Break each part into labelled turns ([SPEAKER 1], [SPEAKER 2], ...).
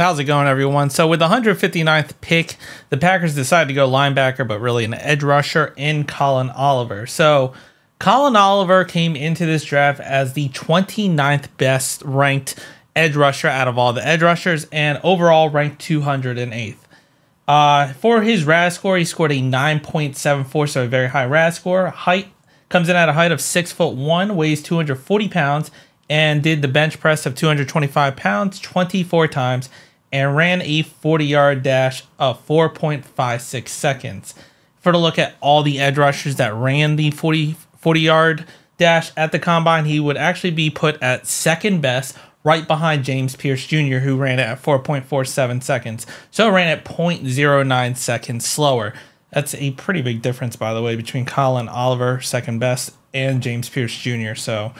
[SPEAKER 1] How's it going, everyone? So with the 159th pick, the Packers decided to go linebacker, but really an edge rusher in Collin Oliver. So Collin Oliver came into this draft as the 29th best ranked edge rusher out of all the edge rushers and overall ranked 208th. For his RAS score, he scored a 9.74, so a very high RAS score. Height comes in at a height of 6'1", weighs 240 pounds, and did the bench press of 225 pounds 24 times, and ran a 40-yard dash of 4.56 seconds. For a look at all the edge rushers that ran the 40-yard dash at the combine, he would actually be put at second best, right behind James Pierce Jr., who ran it at 4.47 seconds. So ran at 0.09 seconds slower. That's a pretty big difference, by the way, between Collin Oliver, second best, and James Pierce Jr. So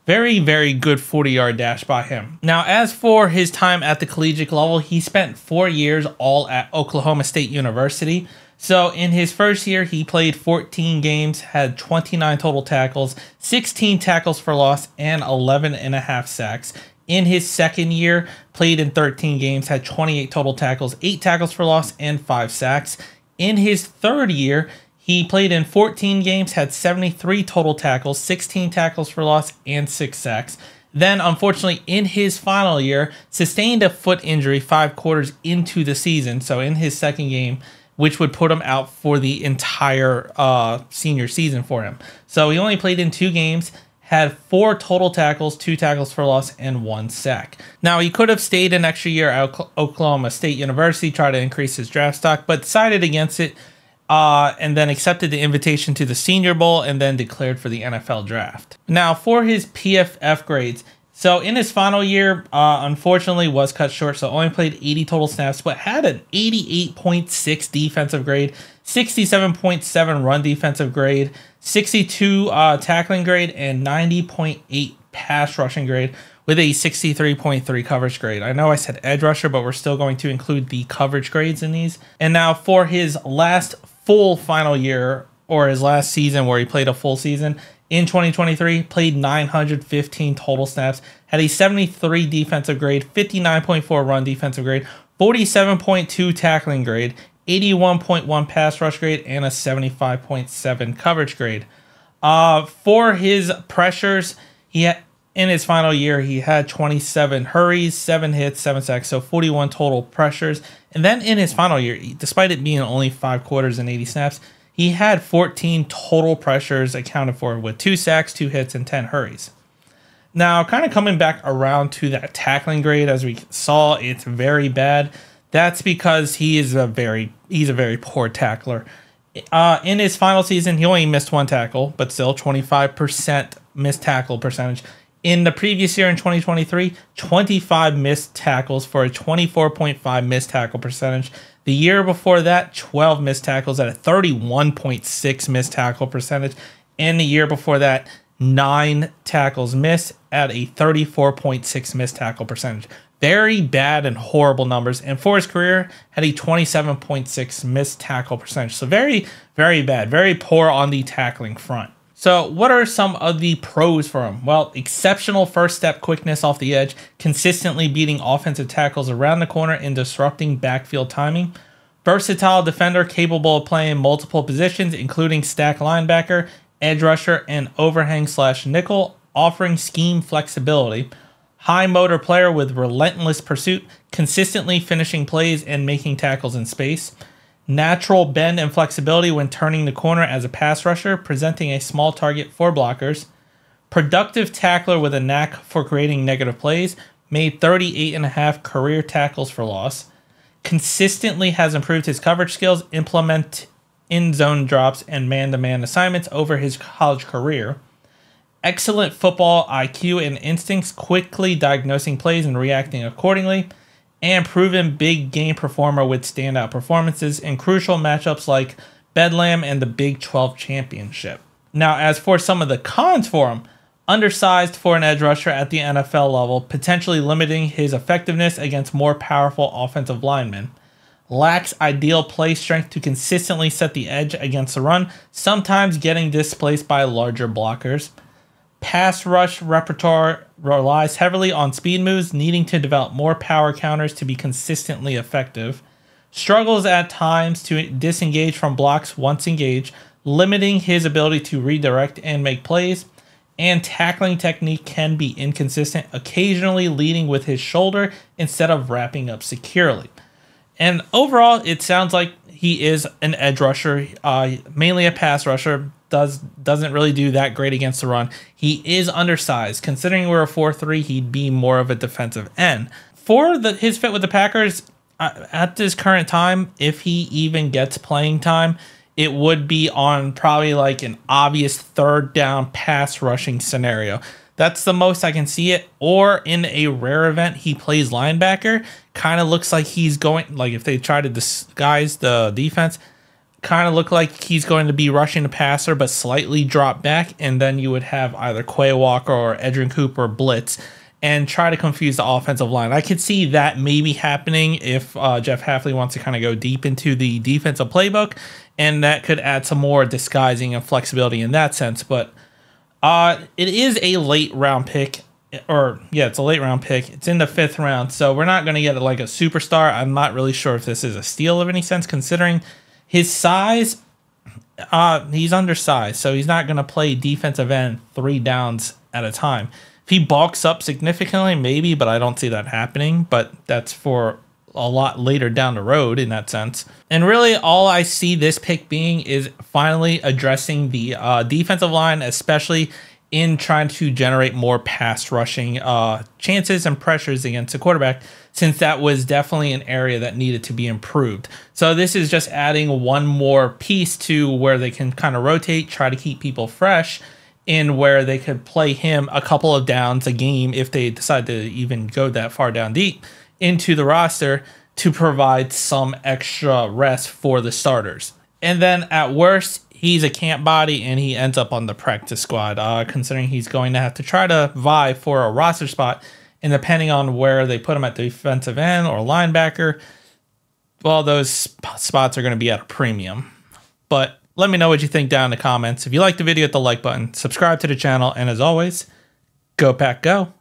[SPEAKER 1] very, very good 40-yard dash by him. Now, as for his time at the collegiate level, he spent 4 years all at Oklahoma State University. So in his first year, he played 14 games, had 29 total tackles, 16 tackles for loss, and 11.5 sacks. In his second year, played in 13 games, had 28 total tackles, 8 tackles for loss, and 5 sacks. In his third year, he played in 14 games, had 73 total tackles, 16 tackles for loss, and 6 sacks. Then, unfortunately, in his final year, sustained a foot injury 5 quarters into the season. So in his second game, which would put him out for the entire senior season for him. So he only played in 2 games, had 4 total tackles, 2 tackles for loss, and 1 sack. Now, he could have stayed an extra year at Oklahoma State University, try to increase his draft stock, but decided against it, and then accepted the invitation to the Senior Bowl and then declared for the NFL draft. Now, for his PFF grades, so in his final year, unfortunately was cut short, so only played 80 total snaps, but had an 88.6 defensive grade, 67.7 run defensive grade, 62 tackling grade, and 90.8 pass rushing grade with a 63.3 coverage grade. I know I said edge rusher, but we're still going to include the coverage grades in these. And now for his last full final year, or his last season where he played a full season, in 2023, played 915 total snaps, had a 73 defensive grade, 59.4 run defensive grade, 47.2 tackling grade, 81.1 pass rush grade, and a 75.7 coverage grade. For his pressures, in his final year, he had 27 hurries, 7 hits, 7 sacks, so 41 total pressures. And then in his final year, despite it being only 5 quarters and 80 snaps, he had 14 total pressures accounted for with 2 sacks, 2 hits, and 10 hurries. Now, kind of coming back around to that tackling grade, as we saw, it's very bad. That's because he's a very poor tackler. In his final season, he only missed 1 tackle, but still 25% missed tackle percentage. In the previous year, in 2023, 25 missed tackles for a 24.5 missed tackle percentage. The year before that, 12 missed tackles at a 31.6 missed tackle percentage. And the year before that, 9 tackles missed at a 34.6 missed tackle percentage. Very bad and horrible numbers. And for his career, had a 27.6 missed tackle percentage. So very, very bad. Very poor on the tackling front. So what are some of the pros for him? Well, exceptional first step quickness off the edge, consistently beating offensive tackles around the corner and disrupting backfield timing. Versatile defender capable of playing multiple positions, including stack linebacker, edge rusher, and overhang/nickel, offering scheme flexibility. High motor player with relentless pursuit, consistently finishing plays and making tackles in space. Natural bend and flexibility when turning the corner as a pass rusher, presenting a small target for blockers. Productive tackler with a knack for creating negative plays, made 38.5 career tackles for loss. Consistently has improved his coverage skills, implement in-zone drops and man-to-man assignments over his college career. Excellent football IQ and instincts, quickly diagnosing plays and reacting accordingly. And proven big game performer with standout performances in crucial matchups like Bedlam and the Big 12 Championship. Now, as for some of the cons for him, undersized for an edge rusher at the NFL level, potentially limiting his effectiveness against more powerful offensive linemen. Lacks ideal play strength to consistently set the edge against the run, sometimes getting displaced by larger blockers. pass rush repertoire relies heavily on speed moves, needing to develop more power counters to be consistently effective. Struggles at times to disengage from blocks once engaged, limiting his ability to redirect and make plays. And tackling technique can be inconsistent, occasionally leading with his shoulder instead of wrapping up securely. And overall, it sounds like he is an edge rusher, mainly a pass rusher. Doesn't really do that great against the run. He is undersized. Considering we're a 4-3, he'd be more of a defensive end. For his fit with the Packers, at this current time, if he even gets playing time, it would be on probably like an obvious third down pass rushing scenario. That's the most I can see it. Or in a rare event, he plays linebacker. Kind of looks like he's going, like if they try to disguise the defense, kind of look like he's going to be rushing the passer, but slightly drop back. And then you would have either Quay Walker or Adrian Cooper blitz and try to confuse the offensive line. I could see that maybe happening if Jeff Hafley wants to kind of go deep into the defensive playbook, and that could add some more disguising and flexibility in that sense. But it is a late round pick, it's a late round pick. It's in the 5th round, so we're not going to get like a superstar. I'm not really sure if this is a steal of any sense, considering his size. He's undersized, so he's not going to play defensive end 3 downs at a time. If he bulks up significantly, maybe, but I don't see that happening. But that's for a lot later down the road in that sense. And really all I see this pick being is finally addressing the defensive line, especially in trying to generate more pass rushing chances and pressures against the quarterback, since that was definitely an area that needed to be improved. So this is just adding one more piece to where they can kind of rotate, try to keep people fresh, in where they could play him a couple of downs a game if they decide to even go that far down deep into the roster to provide some extra rest for the starters. And then at worst, he's a camp body and he ends up on the practice squad, considering he's going to have to try to vie for a roster spot. And depending on where they put him at defensive end or linebacker, well, those spots are going to be at a premium. But let me know what you think down in the comments. If you liked the video, hit the like button, subscribe to the channel, and as always, go Pack Go.